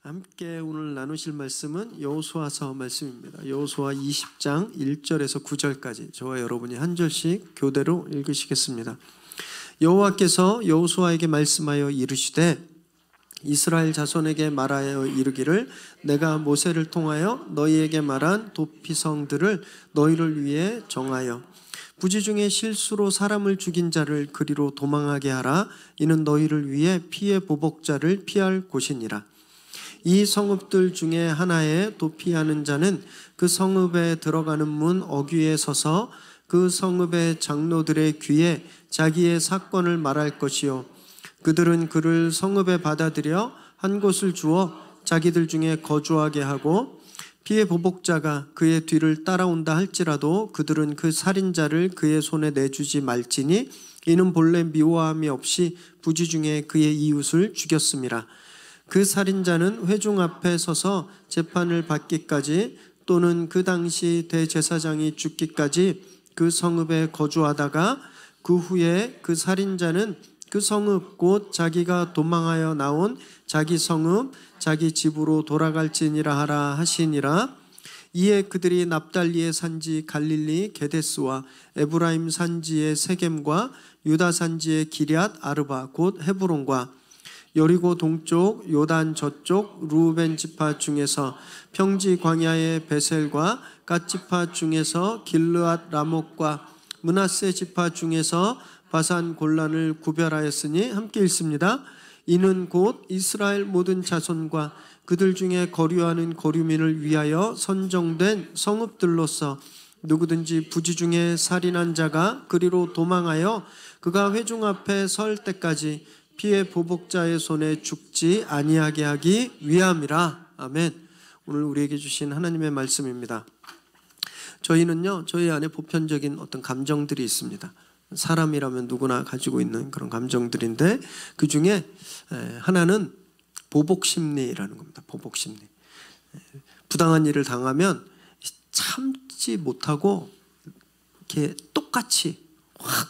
함께 오늘 나누실 말씀은 여호수아서 말씀입니다. 여호수아 20장 1절에서 9절까지 저와 여러분이 한 절씩 교대로 읽으시겠습니다. 여호와께서 여호수아에게 말씀하여 이르시되 이스라엘 자손에게 말하여 이르기를 내가 모세를 통하여 너희에게 말한 도피성들을 너희를 위해 정하여 부지 중에 실수로 사람을 죽인 자를 그리로 도망하게 하라. 이는 너희를 위해 피의 보복자를 피할 곳이니라. 이 성읍들 중에 하나에 도피하는 자는 그 성읍에 들어가는 문 어귀에 서서 그 성읍의 장로들의 귀에 자기의 사건을 말할 것이요 그들은 그를 성읍에 받아들여 한 곳을 주어 자기들 중에 거주하게 하고 피의 보복자가 그의 뒤를 따라온다 할지라도 그들은 그 살인자를 그의 손에 내주지 말지니 이는 본래 미워함이 없이 부지 중에 그의 이웃을 죽였음이라. 그 살인자는 회중 앞에 서서 재판을 받기까지 또는 그 당시 대제사장이 죽기까지 그 성읍에 거주하다가 그 후에 그 살인자는 그 성읍 곧 자기가 도망하여 나온 자기 성읍 자기 집으로 돌아갈지니라 하라 하시니라. 이에 그들이 납달리의 산지 갈릴리 게데스와 에브라임 산지의 세겜과 유다 산지의 기럇 아르바 곧 헤브론과 여리고 동쪽 요단 저쪽 루벤 지파 중에서 평지 광야의 베셀과 갓 지파 중에서 길르앗 라목과 므낫세 지파 중에서 바산 골란을 구별하였으니 함께 읽습니다. 이는 곧 이스라엘 모든 자손과 그들 중에 거류하는 거류민을 위하여 선정된 성읍들로서 누구든지 부지 중에 살인한 자가 그리로 도망하여 그가 회중 앞에 설 때까지 피의 보복자의 손에 죽지 아니하게 하기 위함이라. 아멘. 오늘 우리에게 주신 하나님의 말씀입니다. 저희는요, 저희 안에 보편적인 어떤 감정들이 있습니다. 사람이라면 누구나 가지고 있는 그런 감정들인데 그 중에 하나는 보복심리라는 겁니다. 보복심리. 부당한 일을 당하면 참지 못하고 이렇게 똑같이 확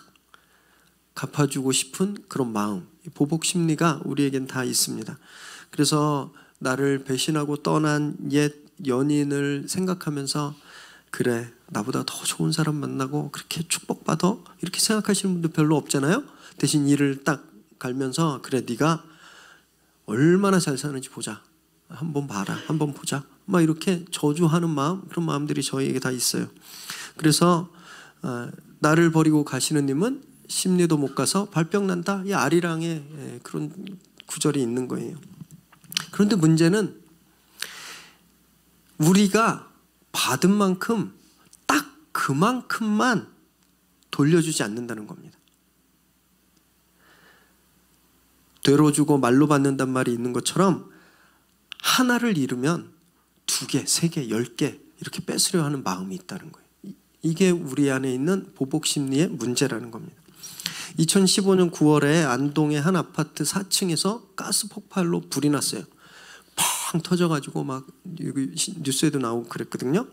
갚아주고 싶은 그런 마음. 보복심리가 우리에겐 다 있습니다. 그래서 나를 배신하고 떠난 옛 연인을 생각하면서 그래 나보다 더 좋은 사람 만나고 그렇게 축복받아? 이렇게 생각하시는 분들 별로 없잖아요. 대신 이를 딱 갈면서 그래 네가 얼마나 잘 사는지 보자. 한번 봐라. 한번 보자. 막 이렇게 저주하는 마음, 그런 마음들이 저희에게 다 있어요. 그래서 나를 버리고 가시는 님은 심리도 못 가서 발병 난다. 이 아리랑의 그런 구절이 있는 거예요. 그런데 문제는 우리가 받은 만큼 딱 그만큼만 돌려주지 않는다는 겁니다. 되로 주고 말로 받는단 말이 있는 것처럼 하나를 잃으면 2개, 3개, 10개 이렇게 뺏으려 하는 마음이 있다는 거예요. 이게 우리 안에 있는 보복심리의 문제라는 겁니다. 2015년 9월에 안동의 한 아파트 4층에서 가스 폭발로 불이 났어요. 펑 터져가지고 막 뉴스에도 나오고 그랬거든요.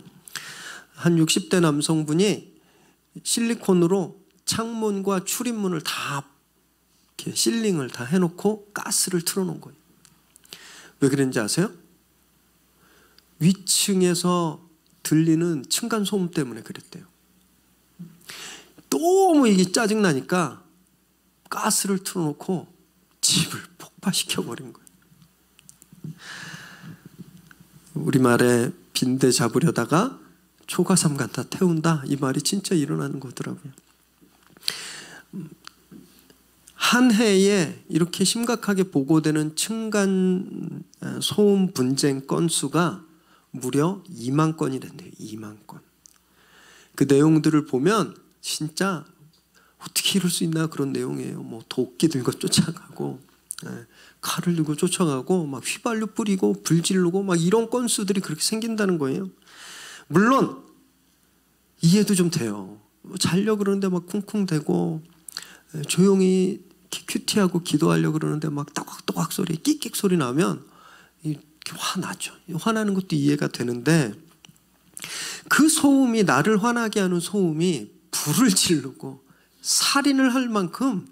한 60대 남성분이 실리콘으로 창문과 출입문을 다 이렇게 실링을 다 해놓고 가스를 틀어놓은 거예요. 왜 그랬는지 아세요? 위층에서 들리는 층간소음 때문에 그랬대요. 너무 이게 짜증나니까 가스를 틀어놓고 집을 폭파시켜버린 거예요. 우리말에 빈대 잡으려다가 초가삼 갖다 태운다. 이 말이 진짜 일어나는 거더라고요. 한 해에 이렇게 심각하게 보고되는 층간 소음 분쟁 건수가 무려 2만 건이랬네요. 2만 건. 그 내용들을 보면 진짜 어떻게 이럴 수 있나 그런 내용이에요. 뭐 도끼 들고 쫓아가고 칼을 들고 쫓아가고 막 휘발유 뿌리고 불 지르고 막 이런 건수들이 그렇게 생긴다는 거예요. 물론 이해도 좀 돼요. 자려고 그러는데 막 쿵쿵대고 조용히 큐티하고 기도하려고 그러는데 막 또각또각 소리 끽끽 소리 나면 화나죠. 화나는 것도 이해가 되는데 그 소음이 나를 화나게 하는 소음이 불을 지르고 살인을 할 만큼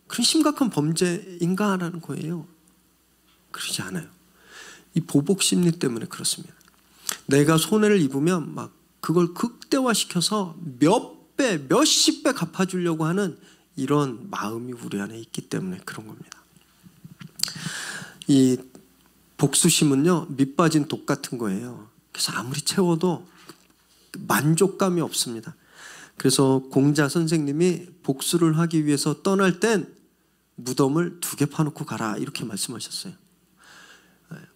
그런 심각한 범죄인가라는 거예요. 그러지 않아요. 이 보복 심리 때문에 그렇습니다. 내가 손해를 입으면 막 그걸 극대화시켜서 몇 배, 몇십 배 갚아주려고 하는 이런 마음이 우리 안에 있기 때문에 그런 겁니다. 이 복수심은요, 밑 빠진 독 같은 거예요. 그래서 아무리 채워도 만족감이 없습니다. 그래서 공자 선생님이 복수를 하기 위해서 떠날 땐 무덤을 2개 파놓고 가라 이렇게 말씀하셨어요.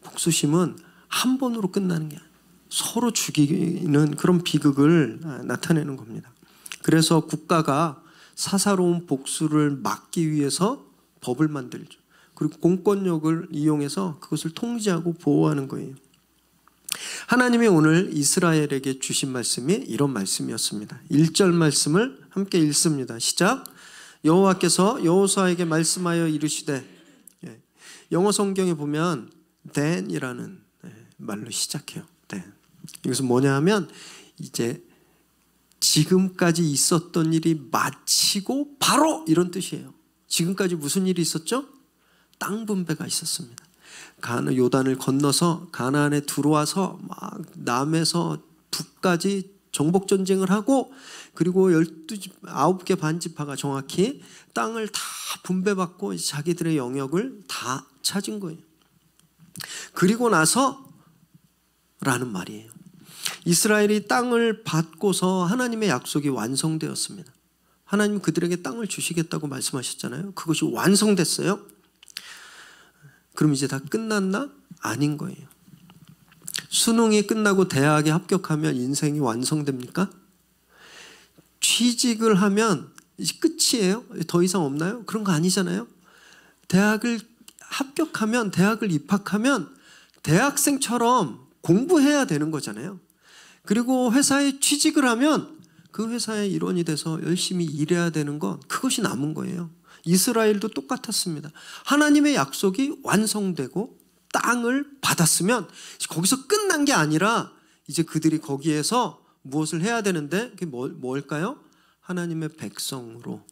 복수심은 한 번으로 끝나는 게 아니에요. 서로 죽이는 그런 비극을 나타내는 겁니다. 그래서 국가가 사사로운 복수를 막기 위해서 법을 만들죠. 그리고 공권력을 이용해서 그것을 통제하고 보호하는 거예요. 하나님이 오늘 이스라엘에게 주신 말씀이 이런 말씀이었습니다. 1절 말씀을 함께 읽습니다. 시작. 여호와께서 여호수아에게 말씀하여 이르시되, 영어 성경에 보면 then이라는 말로 시작해요. then. 이것은 뭐냐 하면 이제 지금까지 있었던 일이 마치고 바로 이런 뜻이에요. 지금까지 무슨 일이 있었죠? 땅 분배가 있었습니다. 요단을 건너서 가나안에 들어와서 막 남에서 북까지 정복 전쟁을 하고, 그리고 9개 반지파가 정확히 땅을 다 분배받고 자기들의 영역을 다 찾은 거예요. 그리고 나서 라는 말이에요. 이스라엘이 땅을 받고서 하나님의 약속이 완성되었습니다. 하나님 그들에게 땅을 주시겠다고 말씀하셨잖아요. 그것이 완성됐어요. 그럼 이제 다 끝났나? 아닌 거예요. 수능이 끝나고 대학에 합격하면 인생이 완성됩니까? 취직을 하면 이제 끝이에요? 더 이상 없나요? 그런 거 아니잖아요. 대학을 합격하면, 대학을 입학하면 대학생처럼 공부해야 되는 거잖아요. 그리고 회사에 취직을 하면 그 회사의 일원이 돼서 열심히 일해야 되는 건 그것이 남은 거예요. 이스라엘도 똑같았습니다. 하나님의 약속이 완성되고 땅을 받았으면 거기서 끝난 게 아니라 이제 그들이 거기에서 무엇을 해야 되는데, 그게 뭘까요? 하나님의 백성으로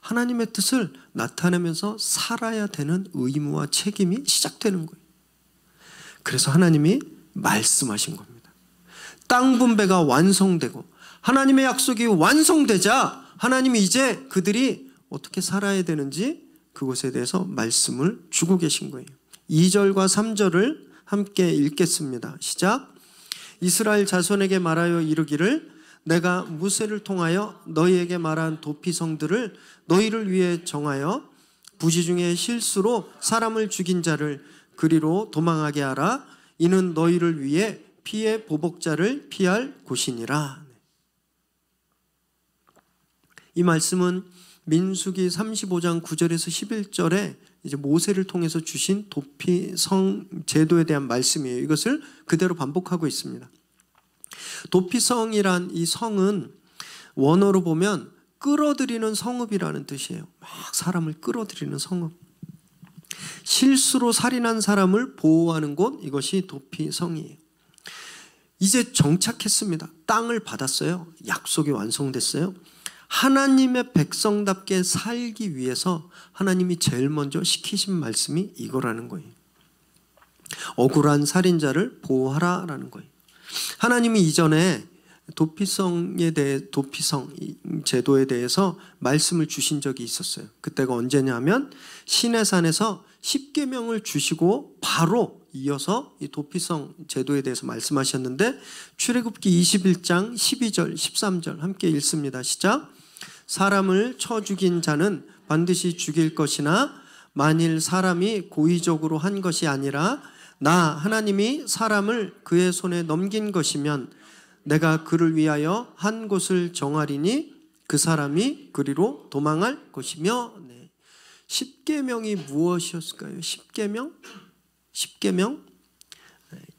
하나님의 뜻을 나타내면서 살아야 되는 의무와 책임이 시작되는 거예요. 그래서 하나님이 말씀하신 겁니다. 땅 분배가 완성되고 하나님의 약속이 완성되자 하나님이 이제 그들이 어떻게 살아야 되는지 그것에 대해서 말씀을 주고 계신 거예요. 2절과 3절을 함께 읽겠습니다. 시작. 이스라엘 자손에게 말하여 이르기를, 내가 무새를 통하여 너희에게 말한 도피성들을 너희를 위해 정하여 부지 중에 실수로 사람을 죽인 자를 그리로 도망하게 하라. 이는 너희를 위해 피의 보복자를 피할 곳이니라. 이 말씀은 민수기 35장 9절에서 11절에 이제 모세를 통해서 주신 도피성 제도에 대한 말씀이에요. 이것을 그대로 반복하고 있습니다. 도피성이란 이 성은 원어로 보면 끌어들이는 성읍이라는 뜻이에요. 막 사람을 끌어들이는 성읍. 실수로 살인한 사람을 보호하는 곳, 이것이 도피성이에요. 이제 정착했습니다. 땅을 받았어요. 약속이 완성됐어요. 하나님의 백성답게 살기 위해서 하나님이 제일 먼저 시키신 말씀이 이거라는 거예요. 억울한 살인자를 보호하라라는 거예요. 하나님이 이전에 도피성 제도에 대해서 말씀을 주신 적이 있었어요. 그때가 언제냐면 시내산에서 10계명을 주시고 바로 이어서 이 도피성 제도에 대해서 말씀하셨는데, 출애굽기 21장 12절 13절 함께 읽습니다. 시작. 사람을 쳐 죽인 자는 반드시 죽일 것이나 만일 사람이 고의적으로 한 것이 아니라 나 하나님이 사람을 그의 손에 넘긴 것이면 내가 그를 위하여 한 곳을 정하리니 그 사람이 그리로 도망할 것이며. 10계명이 무엇이었을까요? 10계명?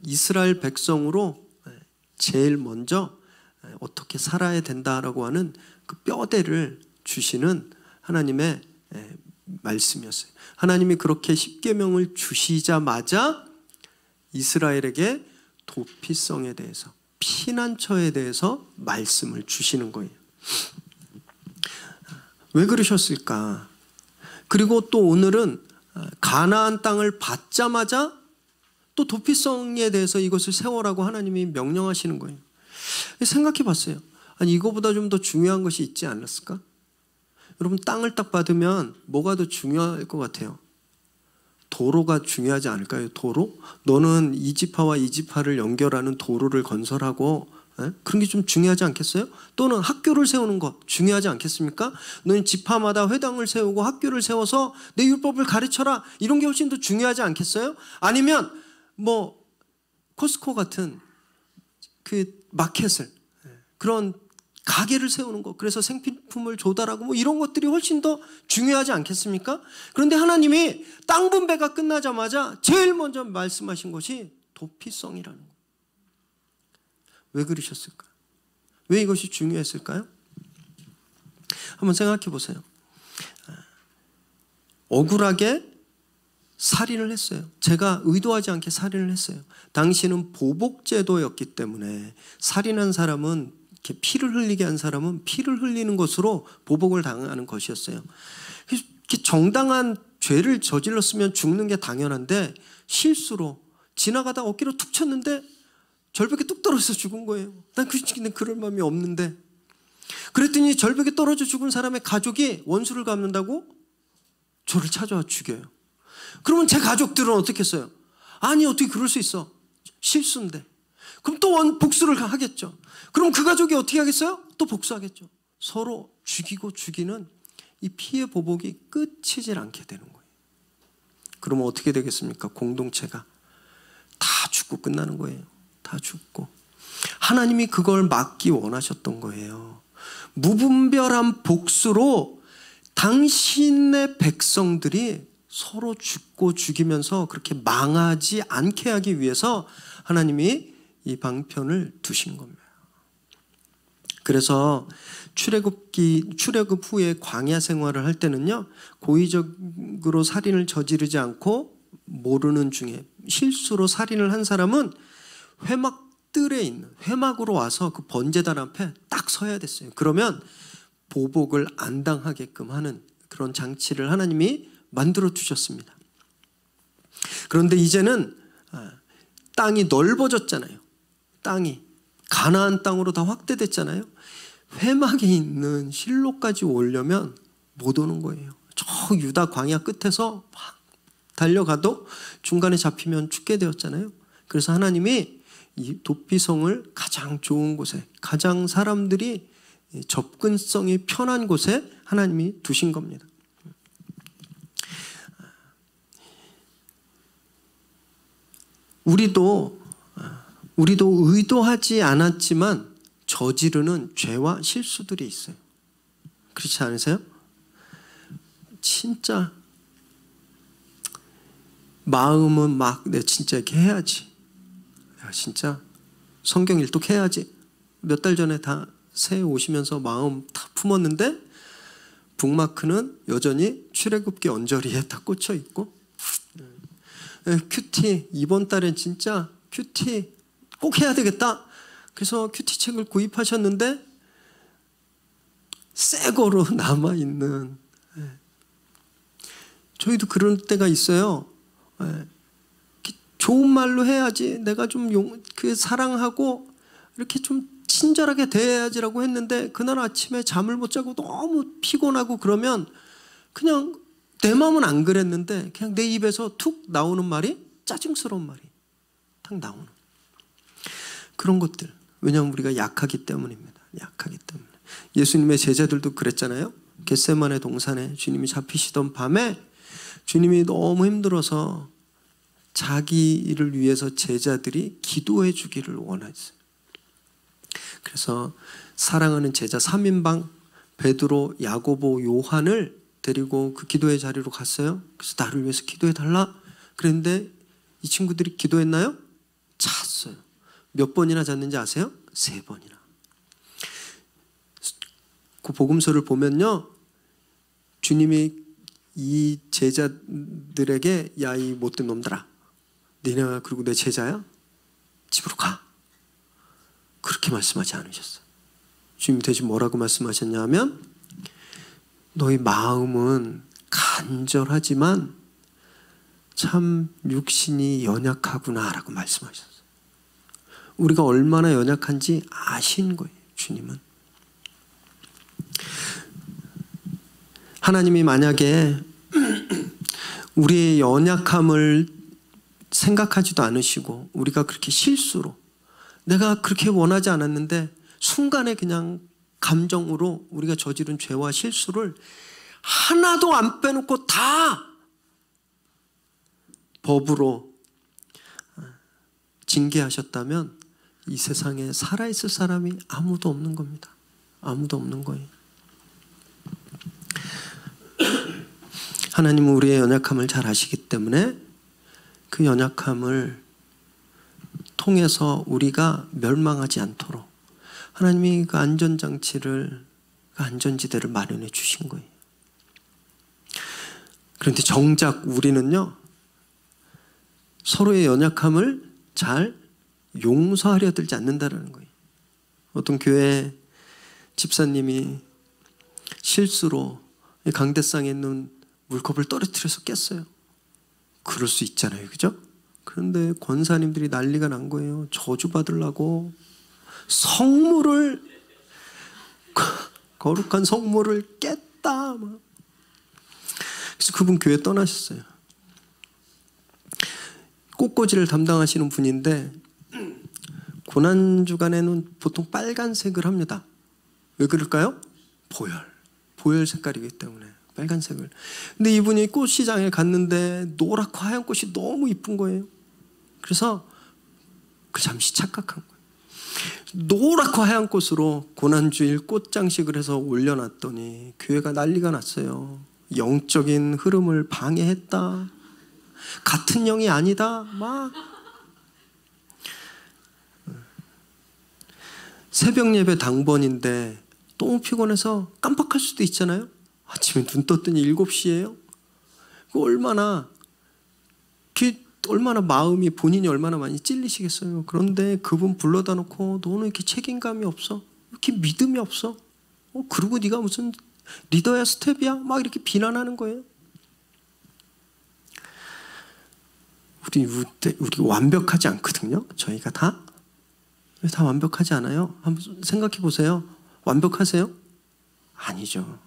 이스라엘 백성으로 제일 먼저 어떻게 살아야 된다라고 하는 그 뼈대를 주시는 하나님의 말씀이었어요. 하나님이 그렇게 10계명을 주시자마자 이스라엘에게 도피성에 대해서, 피난처에 대해서 말씀을 주시는 거예요. 왜 그러셨을까? 그리고 또 오늘은 가나안 땅을 받자마자 또 도피성에 대해서 이것을 세워라고 하나님이 명령하시는 거예요. 생각해 봤어요. 아니, 이거보다 좀 더 중요한 것이 있지 않았을까? 여러분, 땅을 딱 받으면 뭐가 더 중요할 것 같아요? 도로가 중요하지 않을까요? 도로? 너는 이 지파와 이 지파를 연결하는 도로를 건설하고, 그런 게 좀 중요하지 않겠어요? 또는 학교를 세우는 것 중요하지 않겠습니까? 너는 지파마다 회당을 세우고 학교를 세워서 내 율법을 가르쳐라, 이런 게 훨씬 더 중요하지 않겠어요? 아니면 뭐 코스코 같은 그 마켓을, 그런 가게를 세우는 것, 그래서 생필품을 조달하고 뭐 이런 것들이 훨씬 더 중요하지 않겠습니까? 그런데 하나님이 땅 분배가 끝나자마자 제일 먼저 말씀하신 것이 도피성이라는 거예요. 왜 그러셨을까? 왜 이것이 중요했을까요? 한번 생각해 보세요. 억울하게 살인을 했어요. 제가 의도하지 않게 살인을 했어요. 당시는 보복제도였기 때문에 살인한 사람은, 이렇게 피를 흘리게 한 사람은 피를 흘리는 것으로 보복을 당하는 것이었어요. 이렇게 정당한 죄를 저질렀으면 죽는 게 당연한데 실수로 지나가다 어깨로 툭 쳤는데 절벽에 뚝 떨어져서 죽은 거예요. 난 그럴 마음이 없는데. 그랬더니 절벽에 떨어져 죽은 사람의 가족이 원수를 갚는다고 저를 찾아와 죽여요. 그러면 제 가족들은 어떻게 했어요? 아니, 어떻게 그럴 수 있어? 실수인데. 그럼 또 복수를 하겠죠. 그럼 그 가족이 어떻게 하겠어요? 또 복수하겠죠. 서로 죽이고 죽이는 이 피해 보복이 끝이질 않게 되는 거예요. 그러면 어떻게 되겠습니까? 공동체가 다 죽고 끝나는 거예요. 다 죽고. 하나님이 그걸 막기 원하셨던 거예요. 무분별한 복수로 당신의 백성들이 서로 죽고 죽이면서 그렇게 망하지 않게 하기 위해서 하나님이 이 방편을 두신 겁니다. 그래서 출애굽 후에 광야 생활을 할 때는요, 고의적으로 살인을 저지르지 않고 모르는 중에 실수로 살인을 한 사람은 회막들에 있는, 회막으로 와서 그 번제단 앞에 딱 서야 됐어요. 그러면 보복을 안 당하게끔 하는 그런 장치를 하나님이 만들어 주셨습니다. 그런데 이제는 땅이 넓어졌잖아요. 땅이 가나안 땅으로 다 확대됐잖아요. 회막에 있는 실로까지 오려면 못 오는 거예요. 저 유다 광야 끝에서 막 달려가도 중간에 잡히면 죽게 되었잖아요. 그래서 하나님이 이 도피성을 가장 좋은 곳에, 가장 사람들이 접근성이 편한 곳에 하나님이 두신 겁니다. 우리도 의도하지 않았지만 저지르는 죄와 실수들이 있어요. 그렇지 않으세요? 진짜 마음은 막 내가 진짜 이렇게 해야지, 야, 진짜 성경 일독해야지. 몇 달 전에 다 새해 오시면서 마음 다 품었는데 북마크는 여전히 출애굽기 언저리에 다 꽂혀 있고, 큐티 이번 달엔 진짜 큐티 꼭 해야 되겠다. 그래서 큐티 책을 구입하셨는데 새 거로 남아있는, 저희도 그런 때가 있어요. 좋은 말로 해야지, 내가 좀 사랑하고 이렇게 좀 친절하게 대해야지라고 했는데 그날 아침에 잠을 못 자고 너무 피곤하고 그러면 그냥 내 마음은 안 그랬는데 그냥 내 입에서 툭 나오는 말이 짜증스러운 말이 탁 나오는 그런 것들. 왜냐하면 우리가 약하기 때문입니다. 약하기 때문에. 예수님의 제자들도 그랬잖아요. 겟세마네 동산에 주님이 잡히시던 밤에 주님이 너무 힘들어서 자기를 위해서 제자들이 기도해 주기를 원했어요. 그래서 사랑하는 제자 3인방 베드로, 야고보, 요한을 데리고 그 기도의 자리로 갔어요. 그래서 나를 위해서 기도해 달라 그랬는데 이 친구들이 기도했나요? 잤어요. 몇 번이나 잤는지 아세요? 3번이나. 그 복음서를 보면요, 주님이 이 제자들에게 야, 이 못된 놈들아, 니네가 그리고 내 제자야? 집으로 가. 그렇게 말씀하지 않으셨어요. 주님이 대신 뭐라고 말씀하셨냐면 너희 마음은 간절하지만 참 육신이 연약하구나 라고 말씀하셨어요. 우리가 얼마나 연약한지 아신 거예요. 주님은. 하나님이 만약에 우리의 연약함을 생각하지도 않으시고 우리가 그렇게 실수로 내가 그렇게 원하지 않았는데 순간에 그냥 감정으로 우리가 저지른 죄와 실수를 하나도 안 빼놓고 다 법으로 징계하셨다면 이 세상에 살아있을 사람이 아무도 없는 겁니다. 아무도 없는 거예요. 하나님은 우리의 연약함을 잘 아시기 때문에 그 연약함을 통해서 우리가 멸망하지 않도록 하나님이 그 안전장치를, 그 안전지대를 마련해 주신 거예요. 그런데 정작 우리는요, 서로의 연약함을 잘 용서하려 들지 않는다는 거예요. 어떤 교회 집사님이 실수로 강대상에 있는 물컵을 떨어뜨려서 깼어요. 그럴 수 있잖아요. 그죠? 그런데 권사님들이 난리가 난 거예요. 저주받으려고 성물을, 거룩한 성물을 깼다. 그래서 그분 교회 떠나셨어요. 꽃꽂이를 담당하시는 분인데 고난주간에는 보통 빨간색을 합니다. 왜 그럴까요? 보혈 색깔이기 때문에 빨간색을. 근데 이분이 꽃시장에 갔는데 노랗고 하얀 꽃이 너무 이쁜 거예요. 그래서 그 잠시 착각한 거예요. 노랗고 하얀 꽃으로 고난주일 꽃장식을 해서 올려놨더니 교회가 난리가 났어요. 영적인 흐름을 방해했다. 같은 영이 아니다. 막 새벽 예배 당번인데 너무 피곤해서 깜빡할 수도 있잖아요. 아침에 눈 떴더니 7시예요. 얼마나 마음이, 본인이 얼마나 많이 찔리시겠어요. 그런데 그분 불러다 놓고 너는 이렇게 책임감이 없어? 이렇게 믿음이 없어? 그리고 네가 무슨 리더야 스텝이야? 막 이렇게 비난하는 거예요. 우리 완벽하지 않거든요. 저희가 다 완벽하지 않아요. 한번 생각해 보세요. 완벽하세요? 아니죠.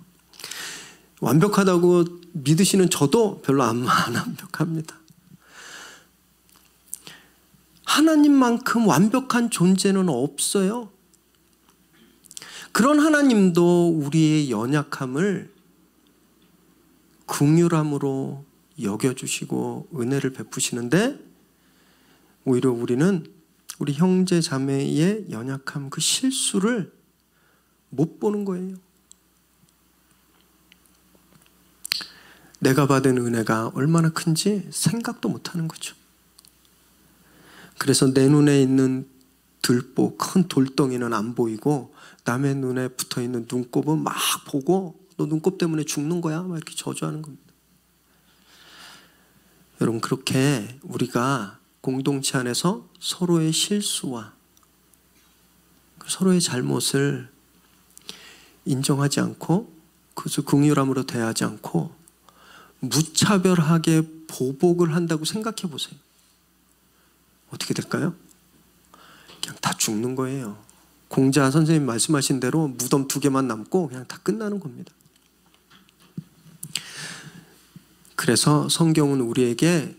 완벽하다고 믿으시는 저도 별로 안 완벽합니다. 하나님만큼 완벽한 존재는 없어요. 그런 하나님도 우리의 연약함을 긍휼함으로 여겨주시고 은혜를 베푸시는데 오히려 우리는 우리 형제 자매의 연약함, 그 실수를 못 보는 거예요. 내가 받은 은혜가 얼마나 큰지 생각도 못 하는 거죠. 그래서 내 눈에 있는 들보, 큰 돌덩이는 안 보이고 남의 눈에 붙어있는 눈곱은 막 보고 너 눈곱 때문에 죽는 거야? 막 이렇게 저주하는 겁니다. 여러분, 그렇게 우리가 공동체 안에서 서로의 실수와 서로의 잘못을 인정하지 않고 그것을 긍휼함으로 대하지 않고 무차별하게 보복을 한다고 생각해 보세요. 어떻게 될까요? 그냥 다 죽는 거예요. 공자 선생님 말씀하신 대로 무덤 2개만 남고 그냥 다 끝나는 겁니다. 그래서 성경은 우리에게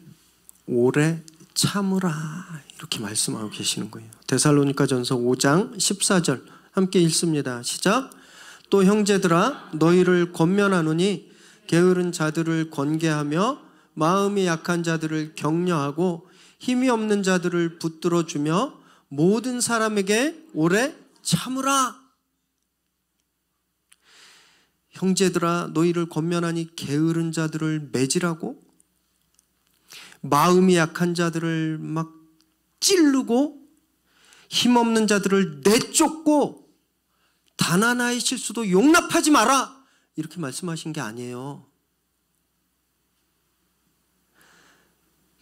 오래 참으라 이렇게 말씀하고 계시는 거예요. 데살로니가전서 5장 14절 함께 읽습니다. 시작. 또 형제들아 너희를 권면하노니 게으른 자들을 권계하며 마음이 약한 자들을 격려하고 힘이 없는 자들을 붙들어주며 모든 사람에게 오래 참으라. 형제들아 너희를 권면하니 게으른 자들을 매질하고 마음이 약한 자들을 막 찌르고 힘없는 자들을 내쫓고 단 하나의 실수도 용납하지 마라 이렇게 말씀하신 게 아니에요.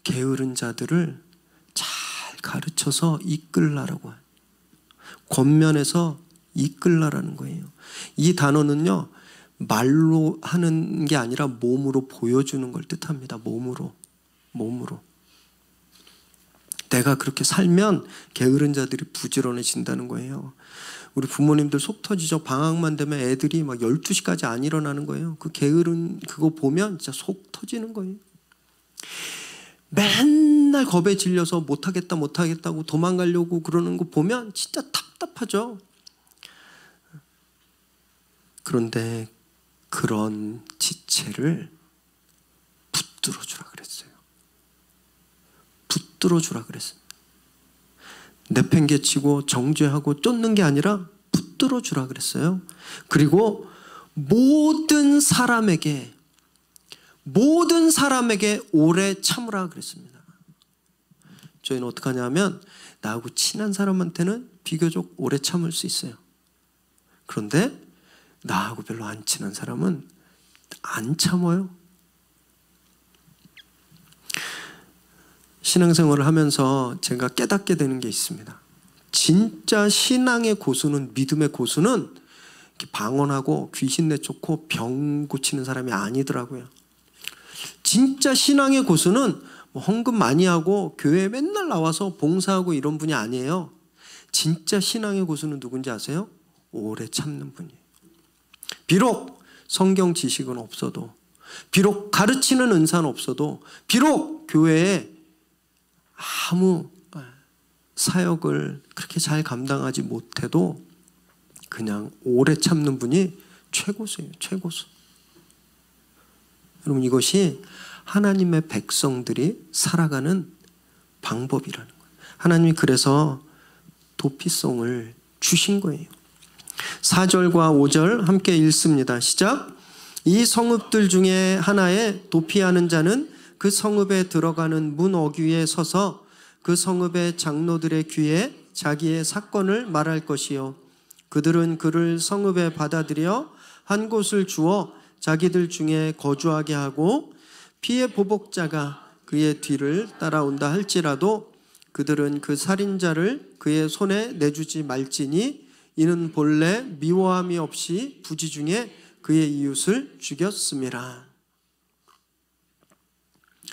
게으른 자들을 잘 가르쳐서 이끌라라고 해요. 권면해서 이끌라라는 거예요. 이 단어는요, 말로 하는 게 아니라 몸으로 보여주는 걸 뜻합니다. 몸으로. 내가 그렇게 살면 게으른 자들이 부지런해진다는 거예요. 우리 부모님들 속 터지죠. 방학만 되면 애들이 막 12시까지 안 일어나는 거예요. 그 게으른 그거 보면 진짜 속 터지는 거예요. 맨날 겁에 질려서 못하겠다고 도망가려고 그러는 거 보면 진짜 답답하죠. 그런데 그런 지체를 붙들어 주라 그랬어요. 붙들어 주라 그랬어요. 내팽개치고 정죄하고 쫓는 게 아니라 붙들어 주라 그랬어요. 그리고 모든 사람에게 오래 참으라 그랬습니다. 저희는 어떻게 하냐면 나하고 친한 사람한테는 비교적 오래 참을 수 있어요. 그런데 나하고 별로 안 친한 사람은 안 참아요. 신앙생활을 하면서 제가 깨닫게 되는 게 있습니다. 진짜 신앙의 고수는, 믿음의 고수는 방언하고 귀신 내쫓고 병 고치는 사람이 아니더라고요. 진짜 신앙의 고수는 헌금 많이 하고 교회에 맨날 나와서 봉사하고 이런 분이 아니에요. 진짜 신앙의 고수는 누군지 아세요? 오래 참는 분이에요. 비록 성경 지식은 없어도, 비록 가르치는 은사는 없어도, 비록 교회에 아무 사역을 그렇게 잘 감당하지 못해도 그냥 오래 참는 분이 최고수예요. 최고수. 여러분, 이것이 하나님의 백성들이 살아가는 방법이라는 거예요. 하나님이 그래서 도피성을 주신 거예요. 4절과 5절 함께 읽습니다. 시작. 이 성읍들 중에 하나에 도피하는 자는 그 성읍에 들어가는 문 어귀에 서서 그 성읍의 장로들의 귀에 자기의 사건을 말할 것이요. 그들은 그를 성읍에 받아들여 한 곳을 주어 자기들 중에 거주하게 하고 피의 보복자가 그의 뒤를 따라온다 할지라도 그들은 그 살인자를 그의 손에 내주지 말지니 이는 본래 미워함이 없이 부지 중에 그의 이웃을 죽였음이라.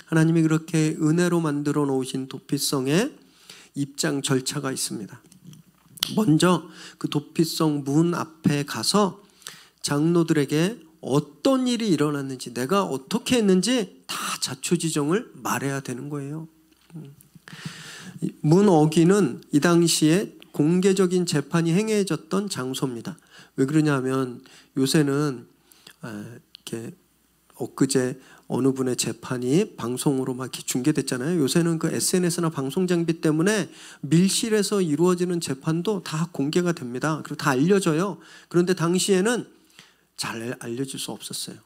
하나님이 그렇게 은혜로 만들어 놓으신 도피성에 입장 절차가 있습니다. 먼저 그 도피성 문 앞에 가서 장로들에게 어떤 일이 일어났는지, 내가 어떻게 했는지 다 자초지종을 말해야 되는 거예요. 문 어귀는 이 당시에 공개적인 재판이 행해졌던 장소입니다. 왜 그러냐면 요새는 이렇게 엊그제 어느 분의 재판이 방송으로 막 이렇게 중계됐잖아요. 요새는 그 SNS나 방송 장비 때문에 밀실에서 이루어지는 재판도 다 공개가 됩니다. 그리고 다 알려져요. 그런데 당시에는 잘 알려질 수 없었어요.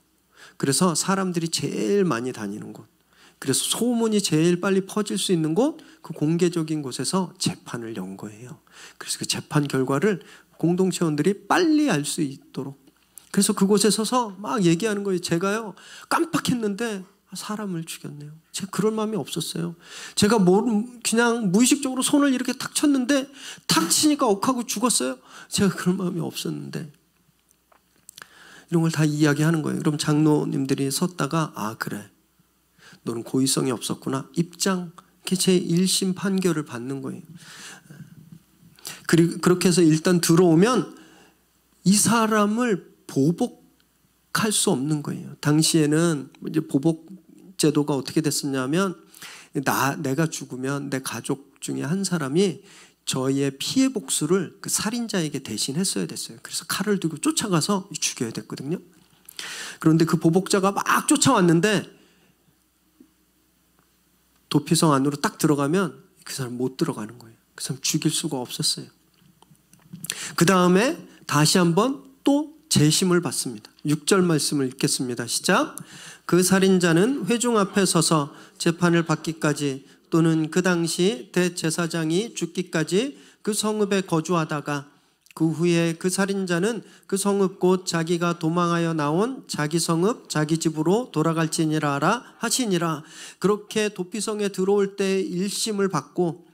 그래서 사람들이 제일 많이 다니는 곳, 그래서 소문이 제일 빨리 퍼질 수 있는 곳, 그 공개적인 곳에서 재판을 연 거예요. 그래서 그 재판 결과를 공동체원들이 빨리 알 수 있도록, 그래서 그곳에 서서 막 얘기하는 거예요. 제가요 깜빡했는데 사람을 죽였네요. 제가 그럴 마음이 없었어요. 제가 그냥 무의식적으로 손을 이렇게 탁 쳤는데 탁 치니까 억하고 죽었어요. 제가 그럴 마음이 없었는데, 이런 걸 다 이야기하는 거예요. 그럼 장로님들이 섰다가 아 그래, 너는 고의성이 없었구나, 입장, 이렇게 제 1심 판결을 받는 거예요. 그리고 그렇게 해서 일단 들어오면 이 사람을 보복할 수 없는 거예요. 당시에는 이제 보복 제도가 어떻게 됐었냐면, 내가 죽으면 내 가족 중에 한 사람이 저희의 피해 복수를 그 살인자에게 대신했어야 됐어요. 그래서 칼을 들고 쫓아가서 죽여야 됐거든요. 그런데 그 보복자가 막 쫓아왔는데 도피성 안으로 딱 들어가면 그 사람 못 들어가는 거예요. 그 사람 죽일 수가 없었어요. 그 다음에 다시 한번 또 재심을 받습니다. 6절 말씀을 읽겠습니다. 시작. 그 살인자는 회중 앞에 서서 재판을 받기까지 또는 그 당시 대제사장이 죽기까지 그 성읍에 거주하다가 그 후에 그 살인자는 그 성읍 곧 자기가 도망하여 나온 자기 성읍 자기 집으로 돌아갈지니라 하시니라. 그렇게 도피성에 들어올 때 1심을 받고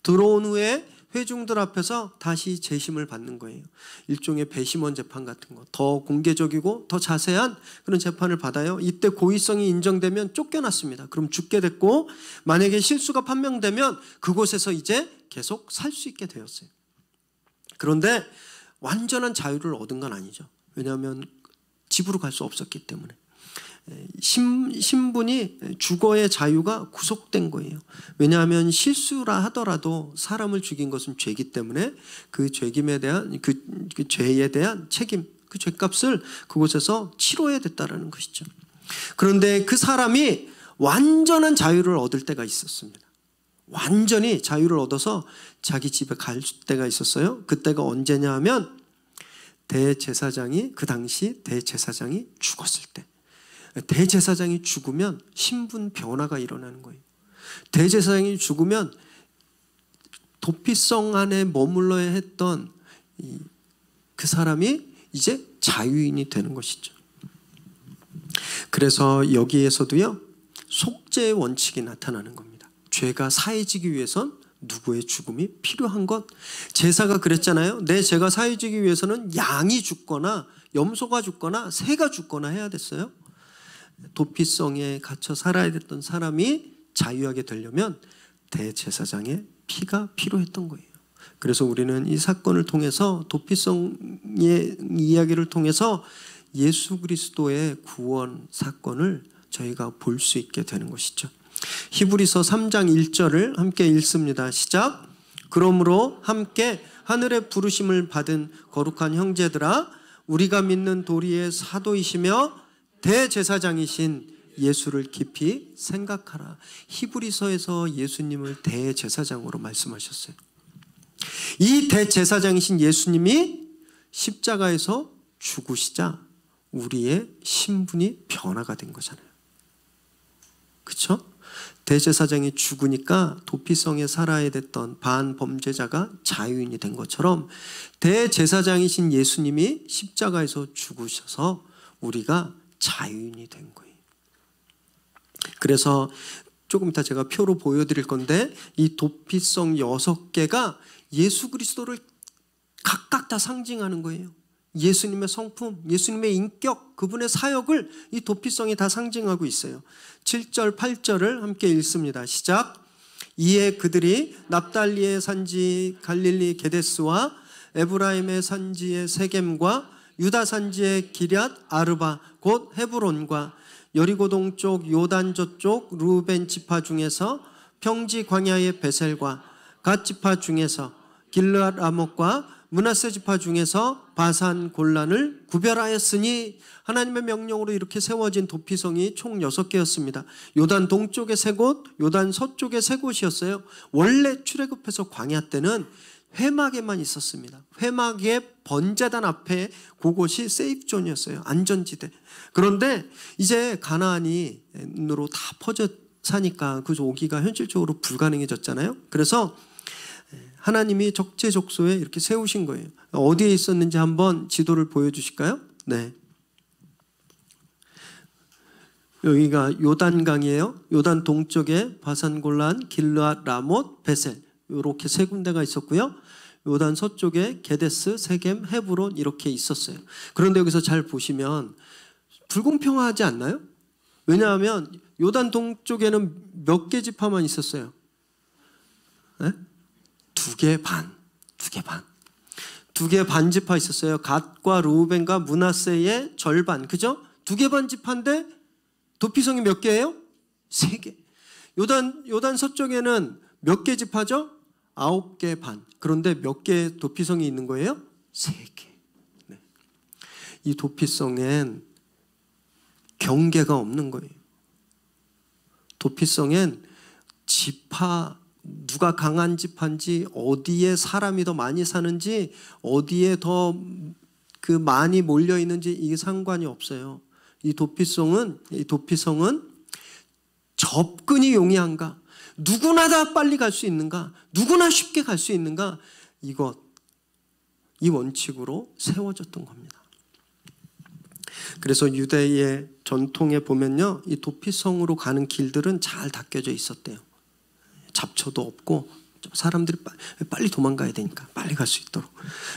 들어온 후에 회중들 앞에서 다시 재심을 받는 거예요. 일종의 배심원 재판 같은 거. 더 공개적이고 더 자세한 그런 재판을 받아요. 이때 고의성이 인정되면 쫓겨났습니다. 그럼 죽게 됐고, 만약에 실수가 판명되면 그곳에서 이제 계속 살 수 있게 되었어요. 그런데 완전한 자유를 얻은 건 아니죠. 왜냐하면 집으로 갈 수 없었기 때문에. 신분이, 주거의 자유가 구속된 거예요. 왜냐하면 실수라 하더라도 사람을 죽인 것은 죄이기 때문에 그 죄김에 대한 그 죄에 대한 책임, 그 죄값을 그곳에서 치러야 됐다라는 것이죠. 그런데 그 사람이 완전한 자유를 얻을 때가 있었습니다. 완전히 자유를 얻어서 자기 집에 갈 때가 있었어요. 그때가 언제냐 하면 대제사장이, 그 당시 대제사장이 죽었을 때. 대제사장이 죽으면 신분 변화가 일어나는 거예요. 대제사장이 죽으면 도피성 안에 머물러야 했던 그 사람이 이제 자유인이 되는 것이죠. 그래서 여기에서도요, 속죄의 원칙이 나타나는 겁니다. 죄가 사해지기 위해선 누구의 죽음이 필요한 것. 제사가 그랬잖아요. 내 죄가 사해지기 위해서는 양이 죽거나 염소가 죽거나 새가 죽거나 해야 됐어요. 도피성에 갇혀 살아야 됐던 사람이 자유하게 되려면 대제사장의 피가 필요했던 거예요. 그래서 우리는 이 사건을 통해서, 도피성의 이야기를 통해서 예수 그리스도의 구원 사건을 저희가 볼 수 있게 되는 것이죠. 히브리서 3장 1절을 함께 읽습니다. 시작. 그러므로 함께 하늘의 부르심을 받은 거룩한 형제들아, 우리가 믿는 도리의 사도이시며 대제사장이신 예수를 깊이 생각하라. 히브리서에서 예수님을 대제사장으로 말씀하셨어요. 이 대제사장이신 예수님이 십자가에서 죽으시자 우리의 신분이 변화가 된 거잖아요. 그렇죠? 대제사장이 죽으니까 도피성에 살아야 됐던 반범죄자가 자유인이 된 것처럼 대제사장이신 예수님이 십자가에서 죽으셔서 우리가 자유인이 된 거예요. 그래서 조금 이따 제가 표로 보여드릴 건데, 이 도피성 6개가 예수 그리스도를 각각 다 상징하는 거예요. 예수님의 성품, 예수님의 인격, 그분의 사역을 이 도피성이 다 상징하고 있어요. 7절, 8절을 함께 읽습니다. 시작. 이에 그들이 납달리의 산지 갈릴리 게데스와 에브라임의 산지의 세겜과 유다 산지의 기럇 아르바 곧 헤브론과 여리고 동쪽 요단 저쪽 루벤 지파 중에서 평지 광야의 베셀과 갓 지파 중에서 길르앗 라못과 므낫세 지파 중에서 바산 골란을 구별하였으니, 하나님의 명령으로 이렇게 세워진 도피성이 총 6개였습니다. 요단 동쪽에 3곳, 요단 서쪽에 3곳이었어요. 원래 출애굽해서 광야 때는 회막에만 있었습니다. 회막의 번제단 앞에 그곳이 세이프존이었어요. 안전지대. 그런데 이제 가나안으로 다 퍼져 사니까 그 오기가 현실적으로 불가능해졌잖아요. 그래서 하나님이 적재적소에 이렇게 세우신 거예요. 어디에 있었는지 한번 지도를 보여주실까요? 네. 여기가 요단강이에요. 요단 동쪽에 바산골란, 길르앗 라못, 베셀, 이렇게 3군데가 있었고요. 요단 서쪽에 게데스, 세겜, 헤브론 이렇게 있었어요. 그런데 여기서 잘 보시면 불공평하지 않나요? 왜냐하면 요단 동쪽에는 몇 개 지파만 있었어요? 네? 2개 반. 2개 반 지파 있었어요. 갓과 루벤과 므낫세의 절반. 그죠? 2개 반 지파인데 도피성이 몇 개예요? 3개. 요단 서쪽에는 몇 개 지파죠? 9개 반. 그런데 몇 개 도피성이 있는 거예요? 3개. 네. 이 도피성엔 경계가 없는 거예요. 도피성엔 지파, 누가 강한 지파인지, 어디에 사람이 더 많이 사는지, 어디에 더 많이 몰려 있는지 이게 상관이 없어요. 이 도피성은 접근이 용이한가, 누구나 다 빨리 갈 수 있는가, 누구나 쉽게 갈 수 있는가, 이 원칙으로 세워졌던 겁니다. 그래서 유대의 전통에 보면요, 이 도피성으로 가는 길들은 잘 닦여져 있었대요. 잡초도 없고 사람들이 빨리 도망가야 되니까 빨리 갈 수 있도록.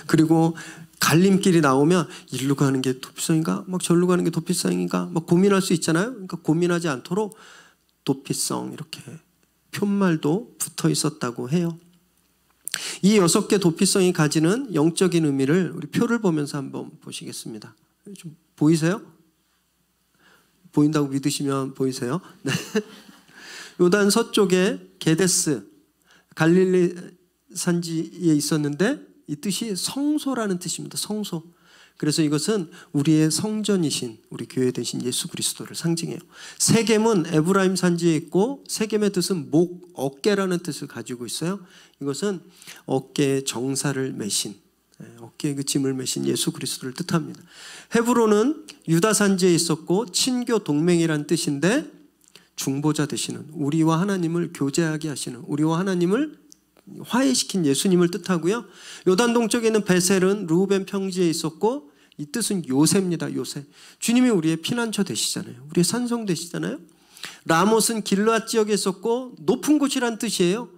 그리고 갈림길이 나오면 일로 가는 게 도피성인가 막 절로 가는 게 도피성인가 막 고민할 수 있잖아요. 그러니까 고민하지 않도록 도피성 이렇게 푯말도 붙어 있었다고 해요. 이 6개 도피성이 가지는 영적인 의미를 우리 표를 보면서 한번 보시겠습니다. 좀 보이세요? 보인다고 믿으시면 보이세요? 네. 요단 서쪽에 게데스 갈릴리 산지에 있었는데 이 뜻이 성소라는 뜻입니다. 성소. 그래서 이것은 우리의 성전이신 우리 교회 되신 예수 그리스도를 상징해요. 세겜은 에브라임 산지에 있고 세겜의 뜻은 목, 어깨라는 뜻을 가지고 있어요. 이것은 어깨에 정사를 메신 어깨에 그 짐을 메신 예수 그리스도를 뜻합니다. 헤브론은 유다 산지에 있었고 친교 동맹이라는 뜻인데 중보자 되시는 우리와 하나님을 교제하게 하시는 우리와 하나님을 화해시킨 예수님을 뜻하고요. 요단 동쪽에 있는 베셀은 루벤 평지에 있었고 이 뜻은 요새입니다. 요새. 주님이 우리의 피난처 되시잖아요. 우리의 산성 되시잖아요. 라못은 길르앗 지역에 있었고 높은 곳이란 뜻이에요.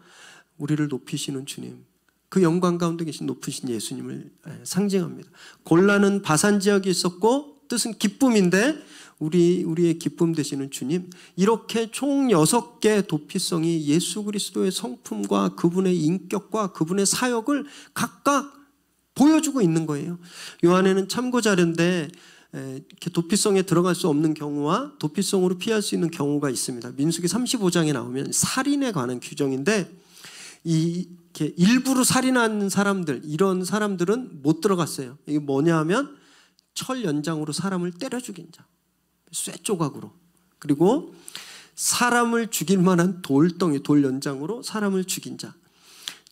우리를 높이시는 주님. 그 영광 가운데 계신 높으신 예수님을 상징합니다. 골라는 바산 지역에 있었고 뜻은 기쁨인데 우리의 기쁨 되시는 주님. 이렇게 총 6개 도피성이 예수 그리스도의 성품과 그분의 인격과 그분의 사역을 각각 보여주고 있는 거예요. 요한에는 참고 자료인데 이렇게 도피성에 들어갈 수 없는 경우와 도피성으로 피할 수 있는 경우가 있습니다. 민수기 35장에 나오면 살인에 관한 규정인데 이렇게 일부러 살인한 사람들 이런 사람들은 못 들어갔어요. 이게 뭐냐 하면 철 연장으로 사람을 때려 죽인 자. 쇠 조각으로. 그리고 사람을 죽일 만한 돌덩이, 돌 연장으로 사람을 죽인 자.